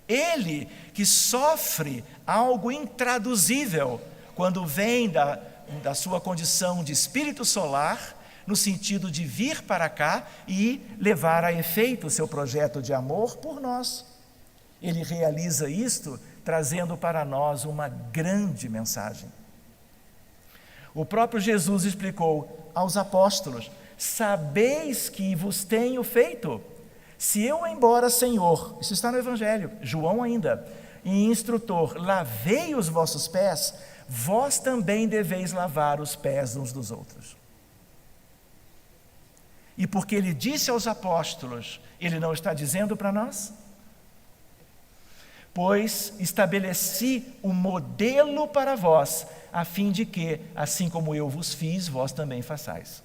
S1: ele que sofre algo intraduzível quando vem da sua condição de espírito solar, no sentido de vir para cá e levar a efeito o seu projeto de amor por nós. Ele realiza isto trazendo para nós uma grande mensagem. O próprio Jesus explicou aos apóstolos: sabeis que vos tenho feito? Se eu, embora Senhor, isso está no Evangelho, João ainda, e instrutor, lavei os vossos pés, vós também deveis lavar os pés uns dos outros. E porque ele disse aos apóstolos, ele não está dizendo para nós? Pois estabeleci um modelo para vós, a fim de que, assim como eu vos fiz, vós também façais.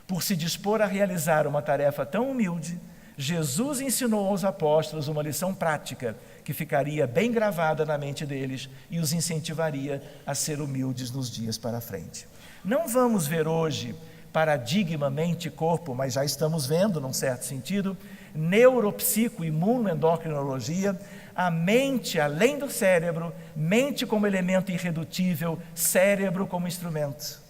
S1: Por se dispor a realizar uma tarefa tão humilde, Jesus ensinou aos apóstolos uma lição prática que ficaria bem gravada na mente deles e os incentivaria a ser humildes nos dias para frente. Não vamos ver hoje paradigma mente e corpo, mas já estamos vendo, num certo sentido, neuropsico, imunoendocrinologia, a mente além do cérebro, mente como elemento irredutível, cérebro como instrumento.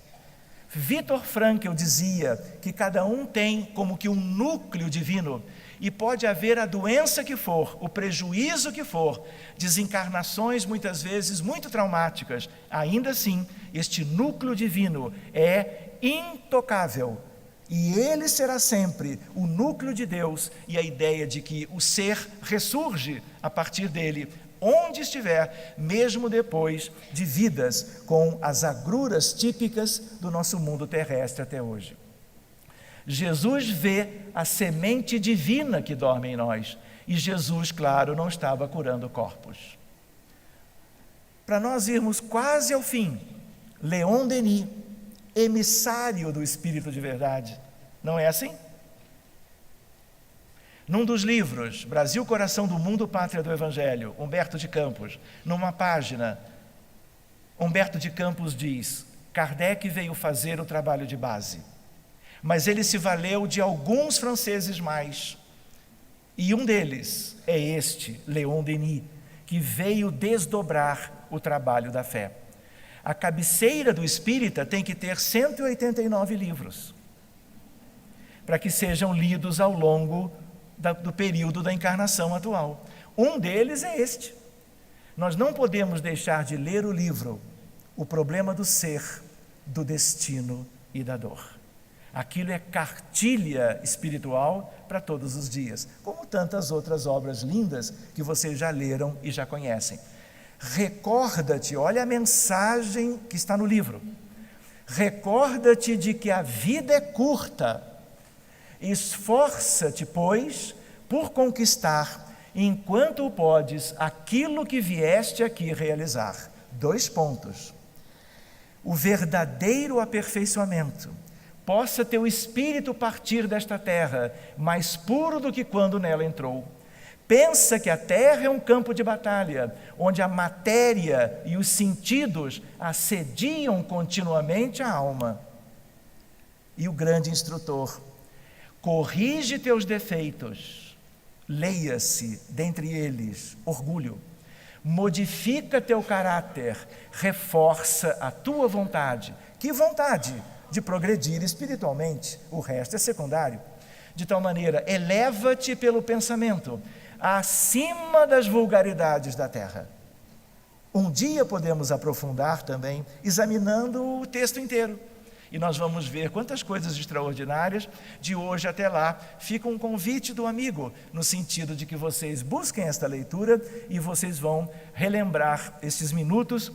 S1: Viktor Frankl dizia que cada um tem como que um núcleo divino e pode haver a doença que for, o prejuízo que for, desencarnações muitas vezes muito traumáticas, ainda assim este núcleo divino é intocável e ele será sempre o núcleo de Deus e a ideia de que o ser ressurge a partir dele, onde estiver, mesmo depois de vidas com as agruras típicas do nosso mundo terrestre até hoje. Jesus vê a semente divina que dorme em nós e Jesus, claro, não estava curando corpos. Para nós irmos quase ao fim, Leon Denis, emissário do Espírito de Verdade, não é assim? Num dos livros, Brasil, Coração do Mundo, Pátria do Evangelho, Humberto de Campos, numa página, Humberto de Campos diz: Kardec veio fazer o trabalho de base, mas ele se valeu de alguns franceses mais, e um deles é este, Leon Denis, que veio desdobrar o trabalho da fé. A cabeceira do espírita tem que ter 189 livros, para que sejam lidos ao longo do período da encarnação atual. Um deles é este. Nós não podemos deixar de ler o livro O Problema do Ser, do Destino e da Dor. Aquilo é cartilha espiritual para todos os dias, como tantas outras obras lindas que vocês já leram e já conhecem. Recorda-te, olha a mensagem que está no livro. Recorda-te de que a vida é curta. Esforça-te, pois, por conquistar, enquanto o podes, aquilo que vieste aqui realizar. 2 pontos. O verdadeiro aperfeiçoamento. Possa teu espírito partir desta terra mais puro do que quando nela entrou. Pensa que a terra é um campo de batalha, onde a matéria e os sentidos assediam continuamente a alma. E o grande instrutor: corrige teus defeitos, leia-se dentre eles orgulho, modifica teu caráter, reforça a tua vontade. Que vontade? De progredir espiritualmente, o resto é secundário. De tal maneira, eleva-te pelo pensamento, acima das vulgaridades da terra. Um dia podemos aprofundar também, examinando o texto inteiro. E nós vamos ver quantas coisas extraordinárias. De hoje até lá, fica um convite do amigo, no sentido de que vocês busquem esta leitura e vocês vão relembrar esses minutos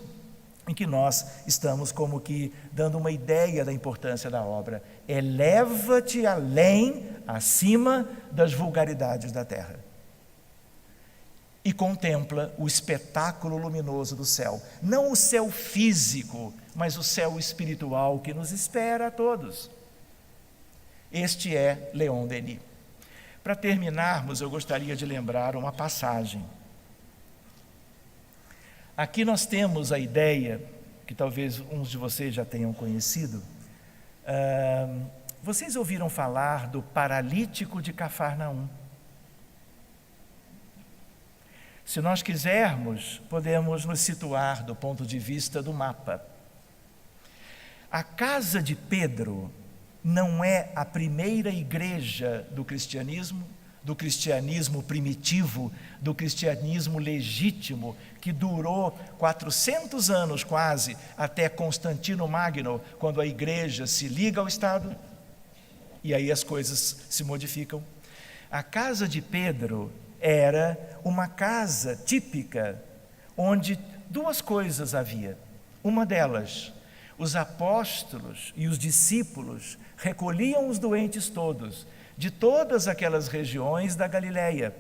S1: em que nós estamos como que dando uma ideia da importância da obra. Eleva-te além, acima das vulgaridades da terra. E contempla o espetáculo luminoso do céu. Não o céu físico, mas o céu espiritual que nos espera a todos. Este é Leon Denis. Para terminarmos, eu gostaria de lembrar uma passagem. Aqui nós temos a ideia, que talvez uns de vocês já tenham conhecido. Vocês ouviram falar do paralítico de Cafarnaum? Se nós quisermos, podemos nos situar do ponto de vista do mapa. A casa de Pedro não é a primeira igreja do cristianismo primitivo, do cristianismo legítimo, que durou 400 anos quase, até Constantino Magno, quando a igreja se liga ao Estado E aí as coisas se modificam. A casa de Pedro era uma casa típica, onde duas coisas havia. Uma delas, os apóstolos e os discípulos recolhiam os doentes todos, de todas aquelas regiões da Galileia,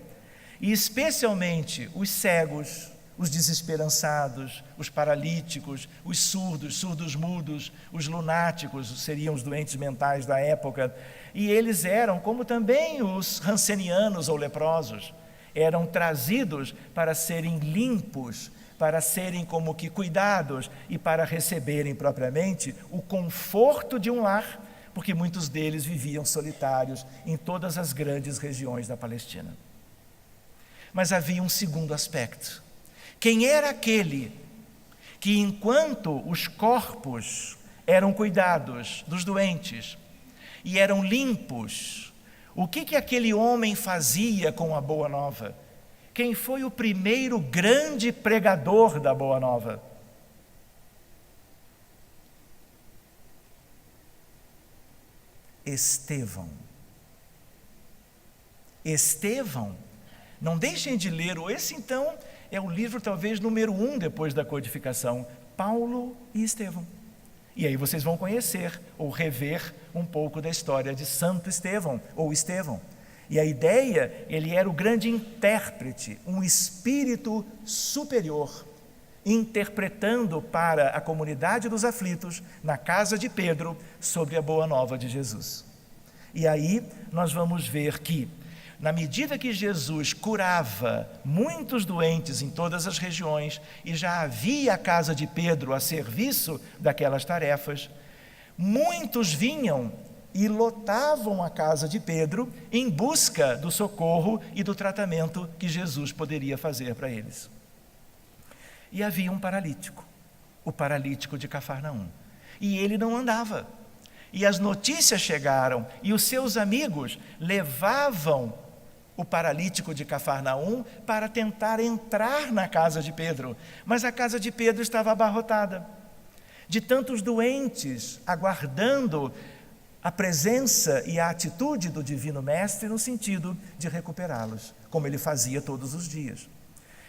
S1: e especialmente os cegos, os desesperançados, os paralíticos, os surdos, surdos-mudos, os lunáticos, seriam os doentes mentais da época, e eles eram, como também os rancenianos ou leprosos, eram trazidos para serem limpos, para serem como que cuidados e para receberem propriamente o conforto de um lar, porque muitos deles viviam solitários em todas as grandes regiões da Palestina. Mas havia um segundo aspecto. Quem era aquele que, enquanto os corpos eram cuidados dos doentes e eram limpos, o que aquele homem fazia com a Boa Nova? Quem foi o primeiro grande pregador da Boa Nova? Estevão. Estevão, não deixem de ler, esse então é o livro talvez número 1 depois da codificação, Paulo e Estevão. E aí vocês vão conhecer ou rever um pouco da história de Santo Estevão ou Estevão. E a ideia, ele era o grande intérprete, um espírito superior, interpretando para a comunidade dos aflitos, na casa de Pedro, sobre a boa nova de Jesus. E aí nós vamos ver que, na medida que Jesus curava muitos doentes em todas as regiões, e já havia a casa de Pedro a serviço daquelas tarefas, muitos vinham e lotavam a casa de Pedro em busca do socorro e do tratamento que Jesus poderia fazer para eles. E havia um paralítico, o paralítico de Cafarnaum, e ele não andava. E as notícias chegaram, e os seus amigos levavam o paralítico de Cafarnaum para tentar entrar na casa de Pedro, mas a casa de Pedro estava abarrotada, de tantos doentes aguardando a presença e a atitude do Divino Mestre no sentido de recuperá-los, como ele fazia todos os dias.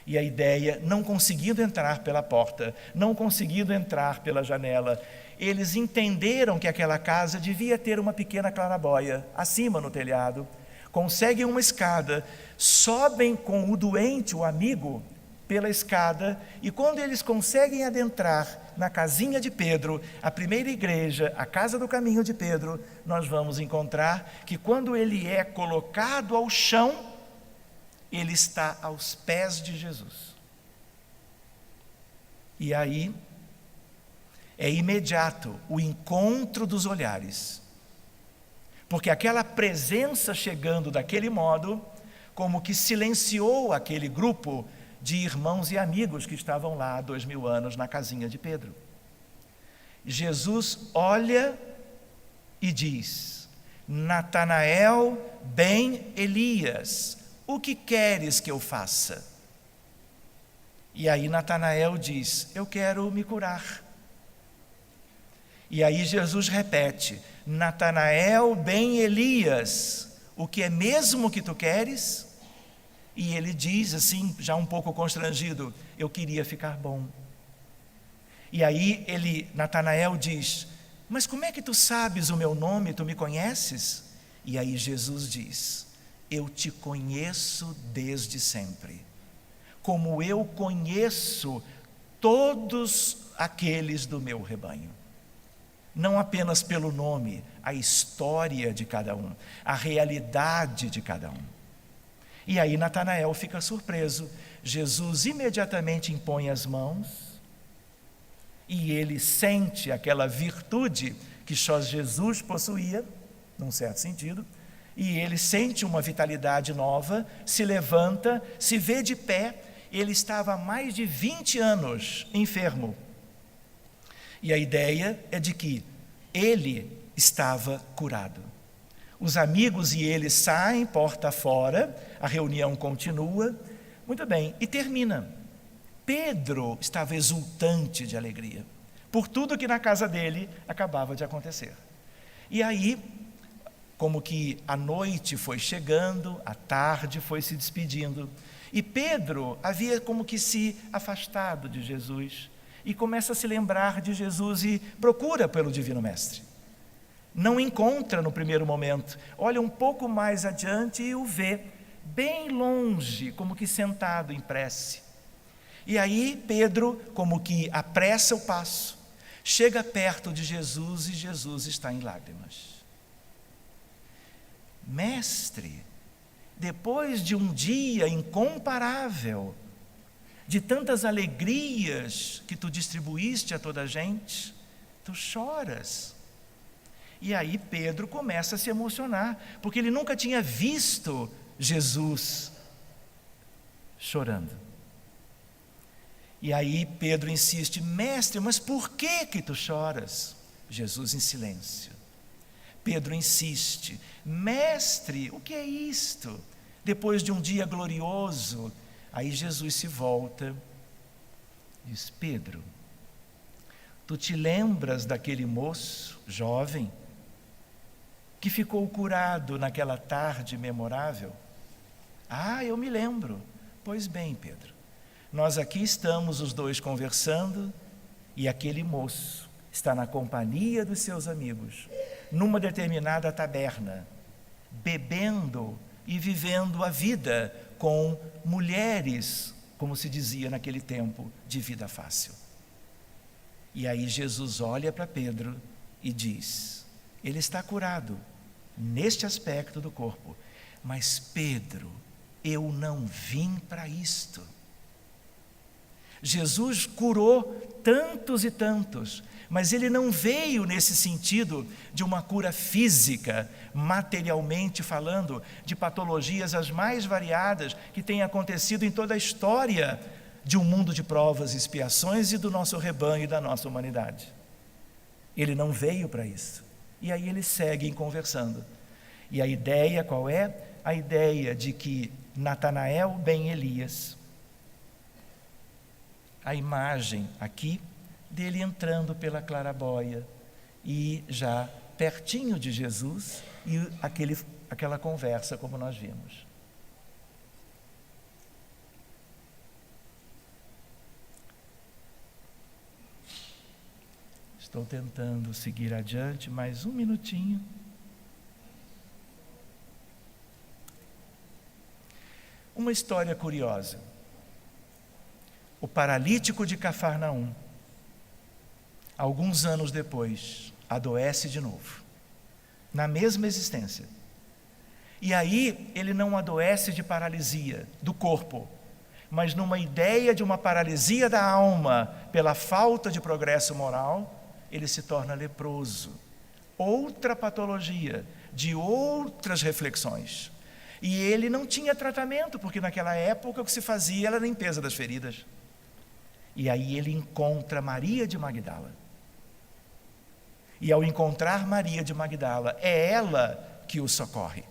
S1: E a ideia, não conseguindo entrar pela porta, não conseguindo entrar pela janela, eles entenderam que aquela casa devia ter uma pequena claraboia acima no telhado, conseguem uma escada, sobem com o doente, o amigo, pela escada, e quando eles conseguem adentrar na casinha de Pedro, a primeira igreja, a casa do caminho de Pedro, nós vamos encontrar que quando ele é colocado ao chão, ele está aos pés de Jesus. E aí é imediato o encontro dos olhares, porque aquela presença chegando daquele modo, como que silenciou aquele grupo de irmãos e amigos que estavam lá há 2000 anos na casinha de Pedro. Jesus olha e diz: Natanael, ben Elias, o que queres que eu faça? E aí Natanael diz: eu quero me curar. E aí Jesus repete: Natanael, ben Elias, o que é mesmo que tu queres? E ele diz assim, já um pouco constrangido: eu queria ficar bom. E aí Natanael diz: mas como é que tu sabes o meu nome, tu me conheces? E aí Jesus diz: eu te conheço desde sempre, como eu conheço todos aqueles do meu rebanho. Não apenas pelo nome, a história de cada um, a realidade de cada um. E aí Natanael fica surpreso. Jesus imediatamente impõe as mãos e ele sente aquela virtude que só Jesus possuía, num certo sentido, e ele sente uma vitalidade nova, se levanta, se vê de pé. Ele estava há mais de 20 anos enfermo. E a ideia é de que ele estava curado. Os amigos e ele saem porta fora, a reunião continua, muito bem, e termina. Pedro estava exultante de alegria, por tudo que na casa dele acabava de acontecer. E aí, como que a noite foi chegando, a tarde foi se despedindo, e Pedro havia como que se afastado de Jesus, e começa a se lembrar de Jesus e procura pelo Divino Mestre. Não encontra no primeiro momento, olha um pouco mais adiante e o vê, bem longe, como que sentado em prece. E aí Pedro, como que apressa o passo, chega perto de Jesus e Jesus está em lágrimas. Mestre, depois de um dia incomparável, de tantas alegrias que tu distribuíste a toda a gente, tu choras. E aí Pedro começa a se emocionar, porque ele nunca tinha visto Jesus chorando. E aí Pedro insiste: mestre, mas por que tu choras? Jesus em silêncio. Pedro insiste: mestre, o que é isto? Depois de um dia glorioso. Aí Jesus se volta e diz: Pedro, tu te lembras daquele moço jovem que ficou curado naquela tarde memorável? Ah, eu me lembro. Pois bem, Pedro, nós aqui estamos os dois conversando e aquele moço está na companhia dos seus amigos, numa determinada taberna, bebendo e vivendo a vida com mulheres, como se dizia naquele tempo, de vida fácil. E aí Jesus olha para Pedro e diz: ele está curado neste aspecto do corpo, mas Pedro, eu não vim para isto. Jesus curou tantos e tantos, mas ele não veio nesse sentido de uma cura física, materialmente falando, de patologias as mais variadas que têm acontecido em toda a história de um mundo de provas e expiações e do nosso rebanho e da nossa humanidade. Ele não veio para isso. E aí eles seguem conversando. E a ideia qual é? A ideia de que Natanael ben Elias, a imagem aqui dele entrando pela claraboia e já pertinho de Jesus e aquela conversa como nós vimos. Estou tentando seguir adiante, mais um minutinho. Uma história curiosa. O paralítico de Cafarnaum, alguns anos depois, adoece de novo, na mesma existência. E aí ele não adoece de paralisia do corpo, mas numa ideia de uma paralisia da alma, pela falta de progresso moral, ele se torna leproso. Outra patologia, de outras reflexões. E ele não tinha tratamento, porque naquela época o que se fazia era a limpeza das feridas. E aí ele encontra Maria de Magdala. E ao encontrar Maria de Magdala, é ela que o socorre.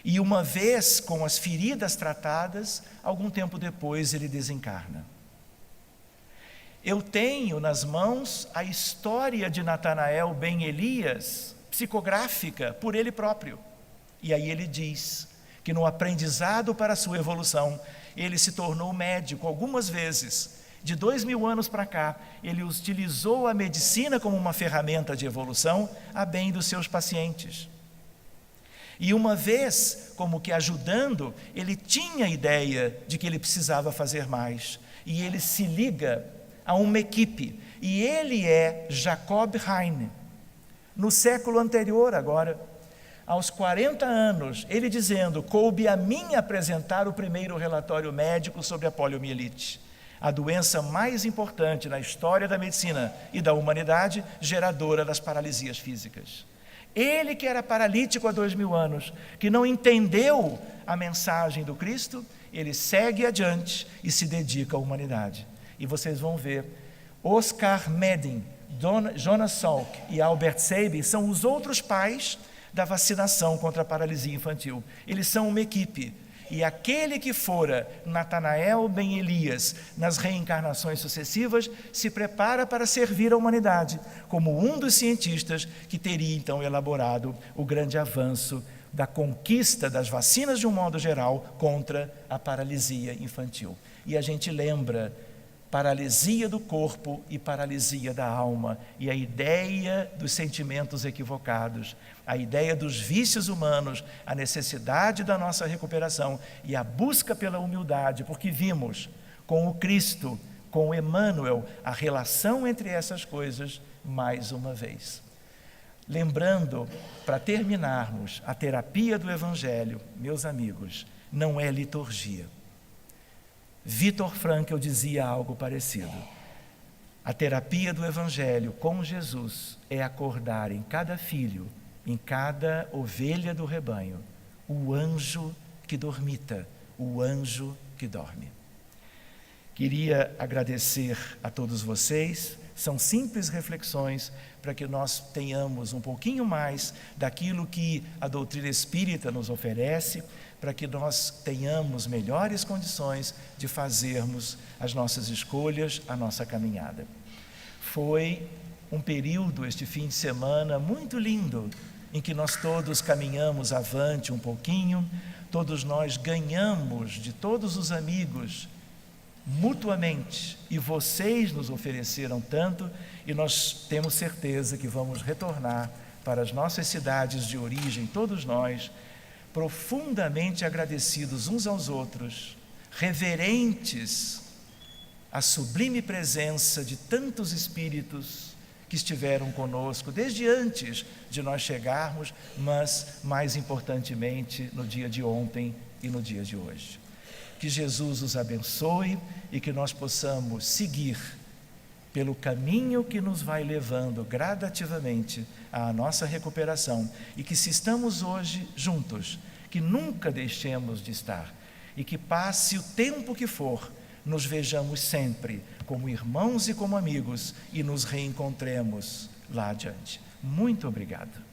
S1: E uma vez com as feridas tratadas, algum tempo depois ele desencarna. Eu tenho nas mãos a história de Natanael ben Elias, psicográfica por ele próprio. E aí ele diz que no aprendizado para a sua evolução, ele se tornou médico algumas vezes. De 2000 anos para cá, ele utilizou a medicina como uma ferramenta de evolução a bem dos seus pacientes. E uma vez, como que ajudando, ele tinha a ideia de que ele precisava fazer mais. E ele se liga a uma equipe. E ele é Jacob Heine. No século anterior agora, aos 40 anos, ele dizendo: coube a mim apresentar o primeiro relatório médico sobre a poliomielite, a doença mais importante na história da medicina e da humanidade, geradora das paralisias físicas. Ele que era paralítico há 2000 anos, que não entendeu a mensagem do Cristo, ele segue adiante e se dedica à humanidade. E vocês vão ver, Oscar Medin, Jonas Salk e Albert Sabin são os outros pais da vacinação contra a paralisia infantil. Eles são uma equipe. e aquele que fora Natanael ben Elias nas reencarnações sucessivas se prepara para servir a humanidade como um dos cientistas que teria então elaborado o grande avanço da conquista das vacinas de um modo geral contra a paralisia infantil. E a gente lembra paralisia do corpo e paralisia da alma, e a ideia dos sentimentos equivocados, a ideia dos vícios humanos, a necessidade da nossa recuperação e a busca pela humildade, porque vimos com o Cristo, com o Emmanuel, a relação entre essas coisas mais uma vez. Lembrando, para terminarmos, a terapia do Evangelho, meus amigos, não é liturgia. Viktor Frankl dizia algo parecido. A terapia do Evangelho com Jesus é acordar em cada filho, em cada ovelha do rebanho, o anjo que dormita, o anjo que dorme. Queria agradecer a todos vocês. São simples reflexões para que nós tenhamos um pouquinho mais daquilo que a doutrina espírita nos oferece, para que nós tenhamos melhores condições de fazermos as nossas escolhas, a nossa caminhada. Foi um período, este fim de semana, muito lindo, em que nós todos caminhamos avante um pouquinho, todos nós ganhamos de todos os amigos mutuamente, e vocês nos ofereceram tanto, e nós temos certeza que vamos retornar para as nossas cidades de origem, todos nós, profundamente agradecidos uns aos outros, reverentes à sublime presença de tantos espíritos que estiveram conosco desde antes de nós chegarmos, mas mais importantemente no dia de ontem e no dia de hoje. Que Jesus os abençoe e que nós possamos seguir pelo caminho que nos vai levando gradativamente à nossa recuperação, e que, se estamos hoje juntos, que nunca deixemos de estar, e que passe o tempo que for, nos vejamos sempre como irmãos e como amigos e nos reencontremos lá adiante. Muito obrigado.